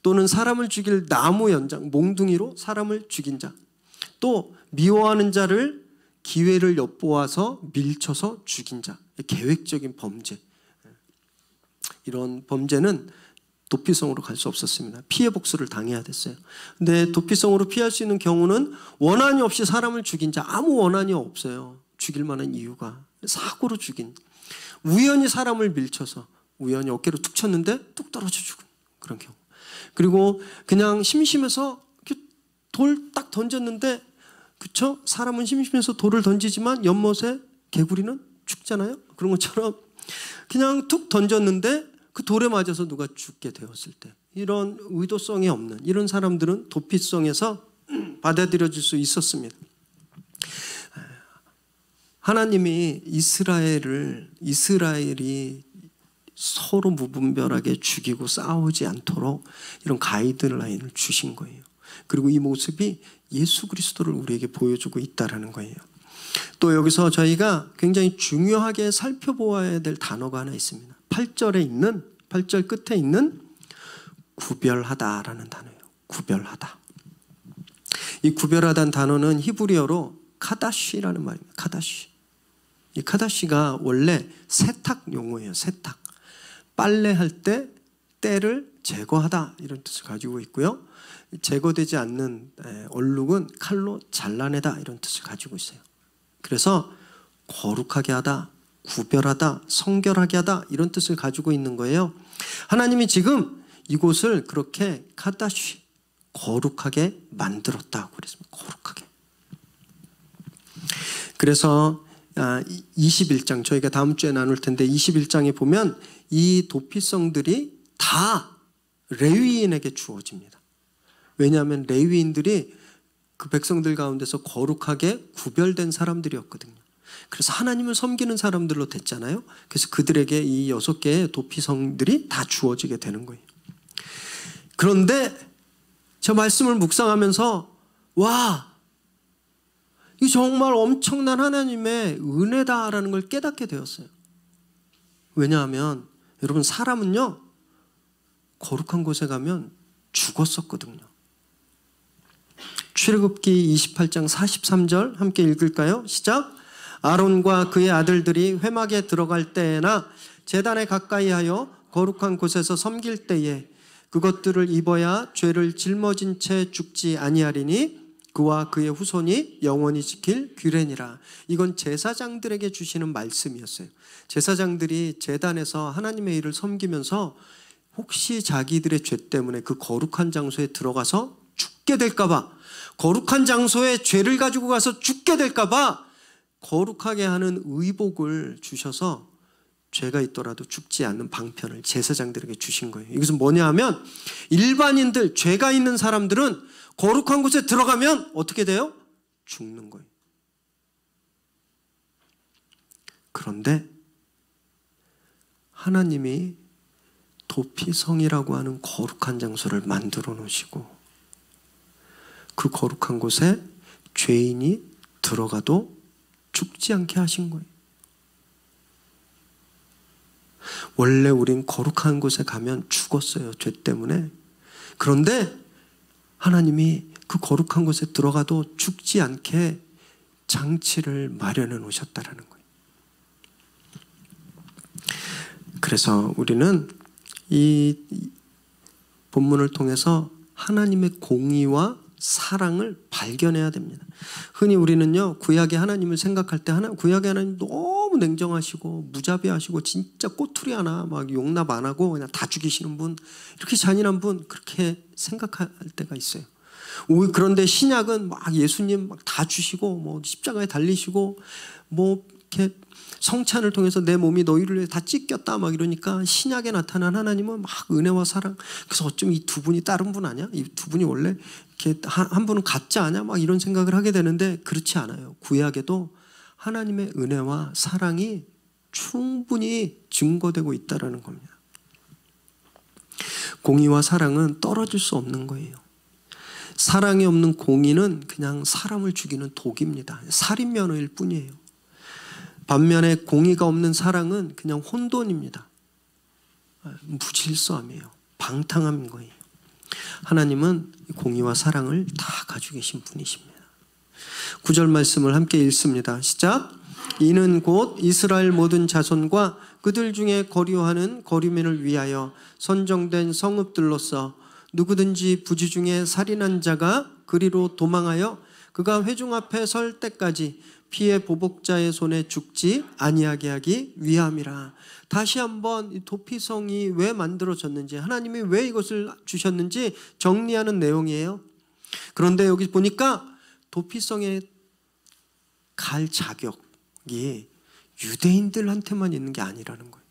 또는 사람을 죽일 나무 연장, 몽둥이로 사람을 죽인 자. 또 미워하는 자를 기회를 엿보아서 밀쳐서 죽인 자. 계획적인 범죄. 이런 범죄는 도피성으로 갈 수 없었습니다. 피해 복수를 당해야 됐어요. 근데 도피성으로 피할 수 있는 경우는 원한이 없이 사람을 죽인 자. 아무 원한이 없어요. 죽일 만한 이유가. 사고로 죽인. 우연히 사람을 밀쳐서 우연히 어깨로 툭 쳤는데 뚝 떨어져 죽은 그런 경우. 그리고 그냥 심심해서 돌 딱 던졌는데 그쵸? 사람은 심심해서 돌을 던지지만 연못에 개구리는 죽잖아요. 그런 것처럼 그냥 툭 던졌는데 그 돌에 맞아서 누가 죽게 되었을 때 이런 의도성이 없는 이런 사람들은 도피성에서 받아들여질 수 있었습니다. 하나님이 이스라엘이 서로 무분별하게 죽이고 싸우지 않도록 이런 가이드라인을 주신 거예요. 그리고 이 모습이 예수 그리스도를 우리에게 보여주고 있다는 거예요. 또 여기서 저희가 굉장히 중요하게 살펴보아야 될 단어가 하나 있습니다. 8절 끝에 있는 구별하다라는 단어예요. 구별하다. 이 구별하다는 단어는 히브리어로 카다시라는 말입니다. 카다시. 이 카다시가 원래 세탁 용어예요. 세탁. 빨래할 때 때를 제거하다 이런 뜻을 가지고 있고요. 제거되지 않는 얼룩은 칼로 잘라내다 이런 뜻을 가지고 있어요. 그래서 거룩하게 하다, 구별하다, 성결하게 하다 이런 뜻을 가지고 있는 거예요. 하나님이 지금 이곳을 그렇게 카다시, 거룩하게 만들었다고 그랬습니다. 거룩하게. 그래서 21장 저희가 다음 주에 나눌 텐데 21장에 보면 이 도피성들이 다 레위인에게 주어집니다. 왜냐하면 레위인들이 그 백성들 가운데서 거룩하게 구별된 사람들이었거든요. 그래서 하나님을 섬기는 사람들로 됐잖아요. 그래서 그들에게 이 6개의 도피성들이 다 주어지게 되는 거예요. 그런데 저 말씀을 묵상하면서 와, 이 정말 엄청난 하나님의 은혜다라는 걸 깨닫게 되었어요. 왜냐하면 여러분 사람은요 거룩한 곳에 가면 죽었었거든요. 출애굽기 28장 43절 함께 읽을까요? 시작. 아론과 그의 아들들이 회막에 들어갈 때나 제단에 가까이 하여 거룩한 곳에서 섬길 때에 그것들을 입어야 죄를 짊어진 채 죽지 아니하리니 그와 그의 후손이 영원히 지킬 규례니라. 이건 제사장들에게 주시는 말씀이었어요. 제사장들이 제단에서 하나님의 일을 섬기면서 혹시 자기들의 죄 때문에 그 거룩한 장소에 들어가서 죽게 될까 봐, 거룩한 장소에 죄를 가지고 가서 죽게 될까 봐 거룩하게 하는 의복을 주셔서 죄가 있더라도 죽지 않는 방편을 제사장들에게 주신 거예요. 이것은 뭐냐 하면 일반인들, 죄가 있는 사람들은 거룩한 곳에 들어가면 어떻게 돼요? 죽는 거예요. 그런데 하나님이 도피성이라고 하는 거룩한 장소를 만들어 놓으시고 그 거룩한 곳에 죄인이 들어가도 죽지 않게 하신 거예요. 원래 우린 거룩한 곳에 가면 죽었어요. 죄 때문에. 그런데 하나님이 그 거룩한 곳에 들어가도 죽지 않게 장치를 마련해 놓으셨다라는 거예요. 그래서 우리는 이 본문을 통해서 하나님의 공의와 사랑을 발견해야 됩니다. 흔히 우리는요, 구약의 하나님을 생각할 때 구약의 하나님 너무 냉정하시고 무자비하시고 진짜 꼬투리 하나 막 용납 안 하고 그냥 다 죽이시는 분, 이렇게 잔인한 분 그렇게 생각할 때가 있어요. 그런데 신약은 막 예수님 막 다 주시고 뭐 십자가에 달리시고 뭐 이렇게 성찬을 통해서 내 몸이 너희를 위해 다 찢겼다 막 이러니까 신약에 나타난 하나님은 막 은혜와 사랑. 그래서 어쩜 이 두 분이 다른 분 아니야? 이 두 분이 원래 이렇게 한 분은 가짜 아니야? 막 이런 생각을 하게 되는데 그렇지 않아요. 구약에도 하나님의 은혜와 사랑이 충분히 증거되고 있다는 겁니다. 공의와 사랑은 떨어질 수 없는 거예요. 사랑이 없는 공의는 그냥 사람을 죽이는 독입니다. 살인면허일 뿐이에요. 반면에 공의가 없는 사랑은 그냥 혼돈입니다. 무질서함이에요. 방탕함인 거예요. 하나님은 공의와 사랑을 다 가지고 계신 분이십니다. 9절 말씀을 함께 읽습니다. 시작. 이는 곧 이스라엘 모든 자손과 그들 중에 거류하는 거류민을 위하여 선정된 성읍들로서 누구든지 부지 중에 살인한 자가 그리로 도망하여 그가 회중 앞에 설 때까지 피해 보복자의 손에 죽지 아니하게 하기 위함이라. 다시 한번 이 도피성이 왜 만들어졌는지, 하나님이 왜 이것을 주셨는지 정리하는 내용이에요. 그런데 여기 보니까 도피성에 갈 자격이 유대인들한테만 있는 게 아니라는 거예요.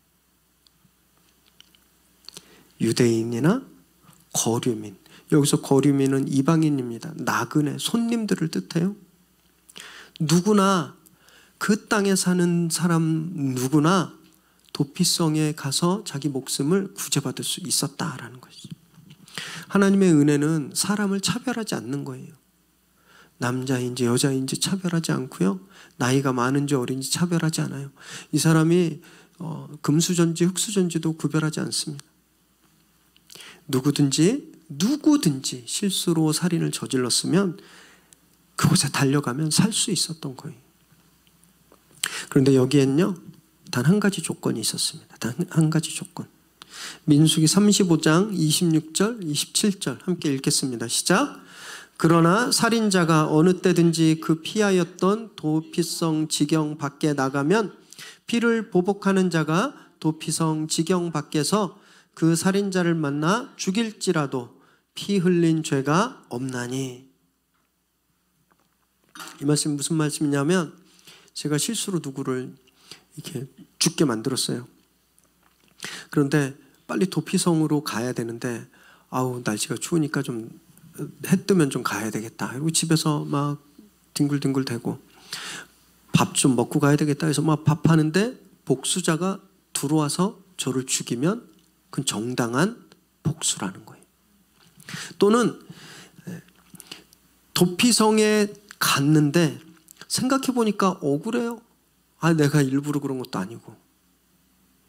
유대인이나 거류민, 여기서 거류민은 이방인입니다. 나그네, 손님들을 뜻해요. 누구나, 그 땅에 사는 사람 누구나 도피성에 가서 자기 목숨을 구제받을 수 있었다라는 것이죠. 하나님의 은혜는 사람을 차별하지 않는 거예요. 남자인지 여자인지 차별하지 않고요, 나이가 많은지 어린지 차별하지 않아요. 이 사람이 금수저인지 흙수저인지도 구별하지 않습니다. 누구든지 실수로 살인을 저질렀으면 그곳에 달려가면 살 수 있었던 거예요. 그런데 여기엔요, 단 한 가지 조건이 있었습니다. 단 한 가지 조건. 민수기 35장 26절 27절 함께 읽겠습니다. 시작. 그러나 살인자가 어느 때든지 그 피하였던 도피성 지경 밖에 나가면 피를 보복하는 자가 도피성 지경 밖에서 그 살인자를 만나 죽일지라도 피 흘린 죄가 없나니. 이 말씀이 무슨 말씀이냐면, 제가 실수로 누구를 이렇게 죽게 만들었어요. 그런데 빨리 도피성으로 가야 되는데 날씨가 추우니까 좀 해 뜨면 좀 가야 되겠다. 그리고 집에서 막 뒹굴뒹굴 대고 밥 좀 먹고 가야 되겠다 해서 막 밥하는데 복수자가 들어와서 저를 죽이면 그건 정당한 복수라는 거예요. 또는 도피성에 갔는데 생각해보니까 억울해요. 내가 일부러 그런 것도 아니고,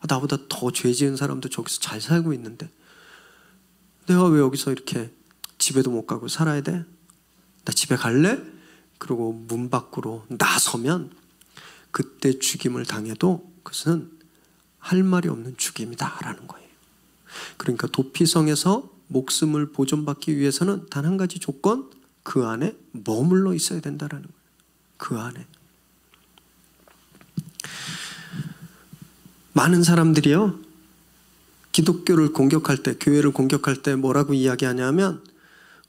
나보다 더 죄 지은 사람도 저기서 잘 살고 있는데 내가 왜 여기서 이렇게 집에도 못 가고 살아야 돼? 나 집에 갈래? 그리고 문 밖으로 나서면 그때 죽임을 당해도 그것은 할 말이 없는 죽임이다라는 거예요. 그러니까 도피성에서 목숨을 보존받기 위해서는 단 한 가지 조건, 그 안에 머물러 있어야 된다라는 거예요. 그 안에. 많은 사람들이요, 기독교를 공격할 때, 교회를 공격할 때 뭐라고 이야기하냐면,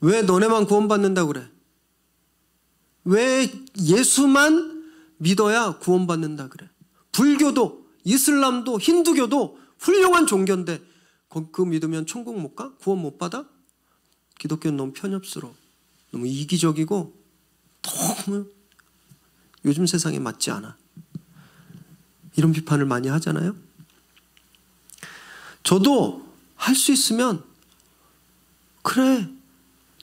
왜 너네만 구원받는다고 그래? 왜 예수만 믿어야 구원받는다 그래? 불교도, 이슬람도, 힌두교도 훌륭한 종교인데 그거 믿으면 천국 못 가? 구원 못 받아? 기독교는 너무 편협스러워. 너무 이기적이고 너무 요즘 세상에 맞지 않아. 이런 비판을 많이 하잖아요. 저도 할 수 있으면 그래,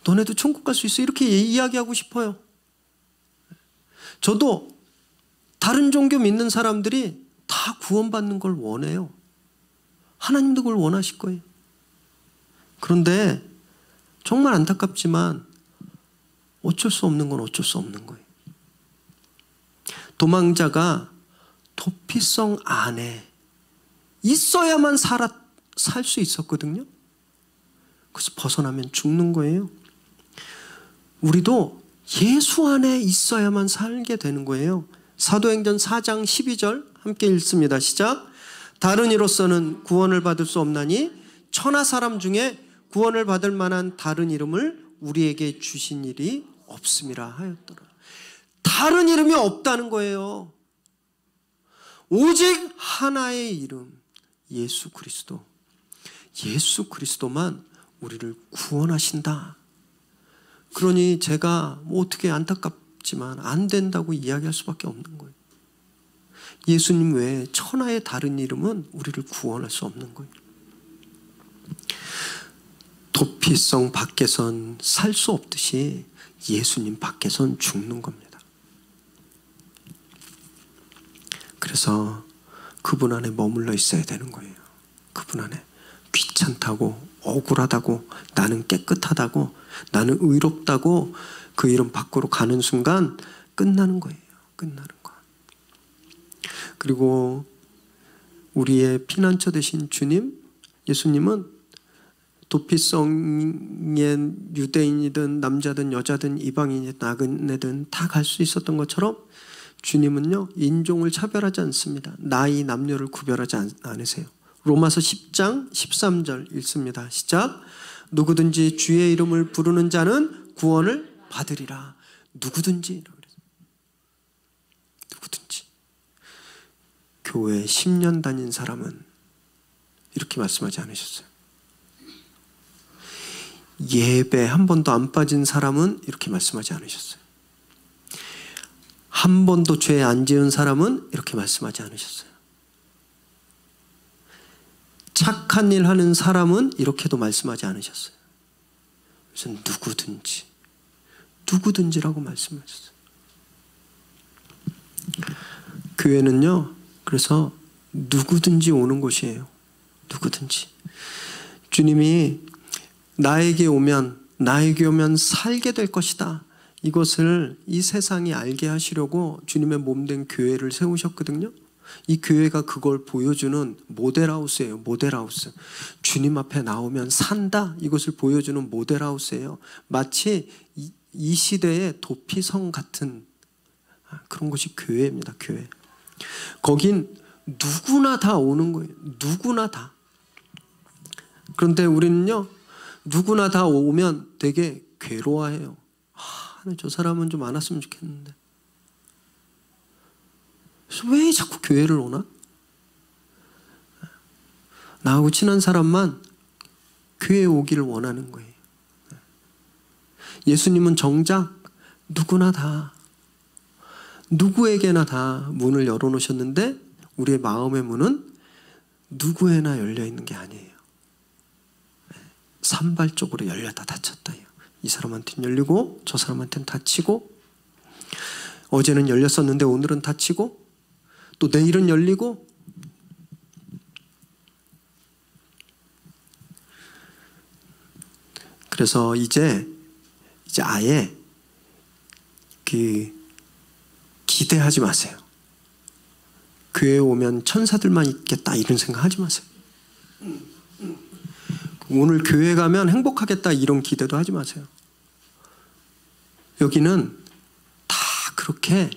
너네도 천국 갈 수 있어, 이렇게 이야기하고 싶어요. 저도 다른 종교 믿는 사람들이 다 구원받는 걸 원해요. 하나님도 그걸 원하실 거예요. 그런데 정말 안타깝지만 어쩔 수 없는 건 어쩔 수 없는 거예요. 도망자가 도피성 안에 있어야만 살 수 있었거든요. 그래서 벗어나면 죽는 거예요. 우리도 예수 안에 있어야만 살게 되는 거예요. 사도행전 4장 12절 함께 읽습니다. 시작. 다른 이로서는 구원을 받을 수 없나니 천하 사람 중에 구원을 받을 만한 다른 이름을 우리에게 주신 일이 없음이라 하였더라. 다른 이름이 없다는 거예요. 오직 하나의 이름, 예수 그리스도. 예수 그리스도만 우리를 구원하신다. 그러니 제가 뭐 어떻게 안타깝지만 안 된다고 이야기할 수밖에 없는 거예요. 예수님 외에 천하의 다른 이름은 우리를 구원할 수 없는 거예요. 도피성 밖에선 살 수 없듯이 예수님 밖에선 죽는 겁니다. 그래서 그분 안에 머물러 있어야 되는 거예요. 그분 안에. 귀찮다고, 억울하다고, 나는 깨끗하다고, 나는 의롭다고 그 이름 밖으로 가는 순간 끝나는 거예요. 끝나는 거. 그리고 우리의 피난처 되신 주님, 예수님은 도피성의 유대인이든 남자든 여자든 이방인이든 나그네든 다 갈 수 있었던 것처럼 주님은요, 인종을 차별하지 않습니다. 나이, 남녀를 구별하지 않으세요. 로마서 10장 13절 읽습니다. 시작. 누구든지 주의 이름을 부르는 자는 구원을 받으리라. 누구든지. 누구든지. 교회 10년 다닌 사람은 이렇게 말씀하지 않으셨어요. 예배 한 번도 안 빠진 사람은 이렇게 말씀하지 않으셨어요. 한 번도 죄 안 지은 사람은 이렇게 말씀하지 않으셨어요. 착한 일 하는 사람은 이렇게도 말씀하지 않으셨어요. 그래서 누구든지라고 말씀하셨어요. 교회는요, 그래서 누구든지 오는 곳이에요. 누구든지. 주님이 나에게 오면 살게 될 것이다. 이것을 이 세상이 알게 하시려고 주님의 몸된 교회를 세우셨거든요. 이 교회가 그걸 보여주는 모델하우스예요. 모델하우스. 주님 앞에 나오면 산다. 이것을 보여주는 모델하우스예요. 마치 이 시대의 도피성 같은 그런 곳이 교회입니다. 교회. 거긴 누구나 다 오는 거예요. 누구나 다. 그런데 우리는요, 누구나 다 오면 되게 괴로워해요. 저 사람은 좀 안 왔으면 좋겠는데. 그래서 왜 자꾸 교회를 오나? 나하고 친한 사람만 교회에 오기를 원하는 거예요. 예수님은 정작 누구나 다, 누구에게나 다 문을 열어놓으셨는데 우리의 마음의 문은 누구에나 열려있는 게 아니에요. 산발적으로 열렸다 닫혔다 해요. 이 사람한테는 열리고 저 사람한테는 닫히고, 어제는 열렸었는데 오늘은 닫히고, 또 내일은 열리고. 그래서 이제 아예 기대하지 마세요. 교회에 오면 천사들만 있겠다 이런 생각 하지 마세요. 오늘 교회 가면 행복하겠다 이런 기대도 하지 마세요. 여기는 다 그렇게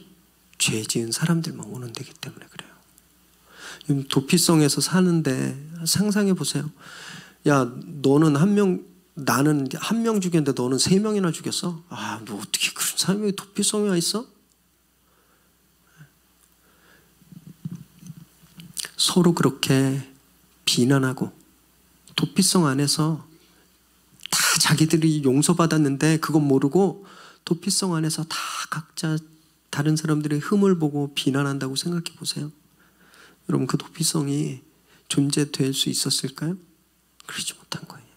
죄 지은 사람들만 오는 데기 때문에 그래요. 도피성에서 사는데 상상해 보세요. 야, 너는 나는 한 명 죽였는데 너는 3명이나 죽였어? 아, 뭐 어떻게 그런 사람이 도피성에 와 있어? 서로 그렇게 비난하고 도피성 안에서 다 자기들이 용서받았는데 그건 모르고 도피성 안에서 다 각자 다른 사람들의 흠을 보고 비난한다고 생각해 보세요. 여러분, 그 도피성이 존재될 수 있었을까요? 그러지 못한 거예요.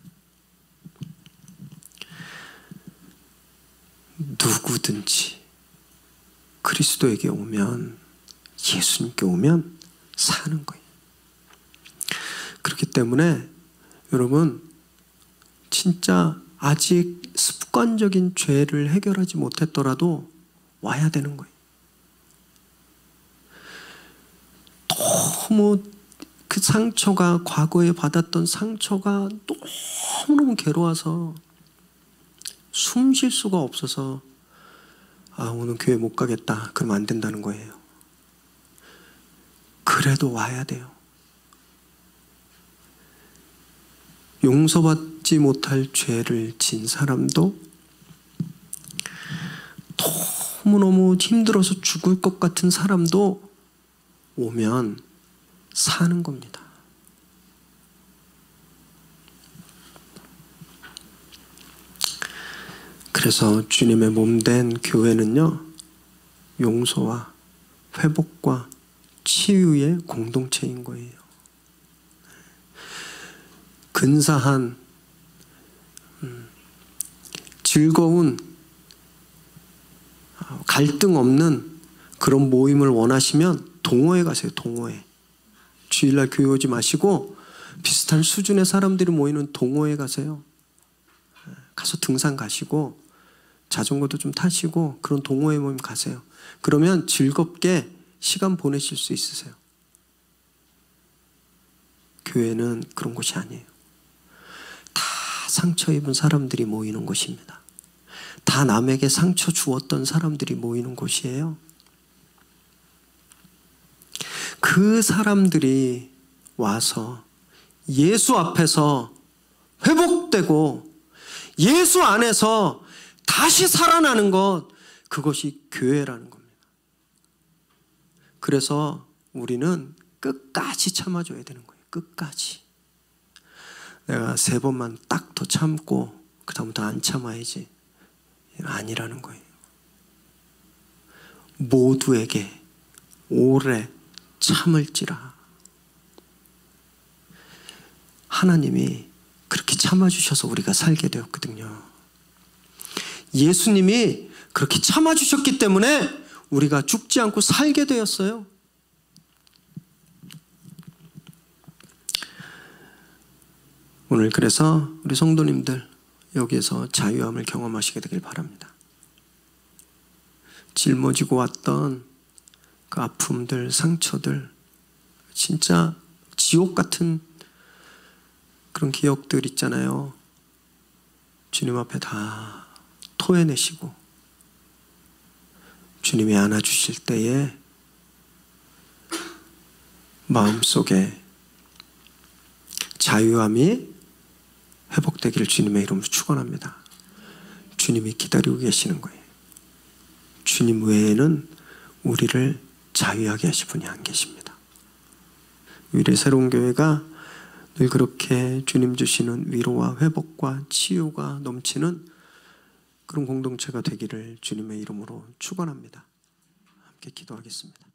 누구든지 그리스도에게 오면, 예수님께 오면 사는 거예요. 그렇기 때문에 여러분, 진짜 아직 습관적인 죄를 해결하지 못했더라도 와야 되는 거예요. 너무 그 상처가, 과거에 받았던 상처가 너무너무 괴로워서 숨 쉴 수가 없어서 오늘 교회 못 가겠다 그러면 안 된다는 거예요. 그래도 와야 돼요. 용서받지 못할 죄를 진 사람도, 너무너무 힘들어서 죽을 것 같은 사람도 오면 사는 겁니다. 그래서 주님의 몸된 교회는요, 용서와 회복과 치유의 공동체인 거예요. 근사한 즐거운 갈등 없는 그런 모임을 원하시면 동호회 가세요. 동호회. 주일날 교회 오지 마시고 비슷한 수준의 사람들이 모이는 동호회 가세요. 가서 등산 가시고 자전거도 좀 타시고 그런 동호회 모임 가세요. 그러면 즐겁게 시간 보내실 수 있으세요. 교회는 그런 곳이 아니에요. 다 상처 입은 사람들이 모이는 곳입니다. 다 남에게 상처 주었던 사람들이 모이는 곳이에요. 그 사람들이 와서 예수 앞에서 회복되고 예수 안에서 다시 살아나는 것, 그것이 교회라는 겁니다. 그래서 우리는 끝까지 참아줘야 되는 거예요. 끝까지. 내가 3번만 딱 더 참고 그 다음부터 안 참아야지. 아니라는 거예요. 모두에게 오래 참을지라. 하나님이 그렇게 참아주셔서 우리가 살게 되었거든요. 예수님이 그렇게 참아주셨기 때문에 우리가 죽지 않고 살게 되었어요. 오늘 그래서 우리 성도님들 여기에서 자유함을 경험하시게 되길 바랍니다. 짊어지고 왔던 그 아픔들, 상처들, 진짜 지옥 같은 그런 기억들 있잖아요. 주님 앞에 다 토해내시고 주님이 안아주실 때에 마음속에 자유함이 회복되기를 주님의 이름으로 축원합니다. 주님이 기다리고 계시는 거예요. 주님 외에는 우리를 자유하게 하실 분이 안 계십니다. 우리 새로운 교회가 늘 그렇게 주님 주시는 위로와 회복과 치유가 넘치는 그런 공동체가 되기를 주님의 이름으로 축원합니다. 함께 기도하겠습니다.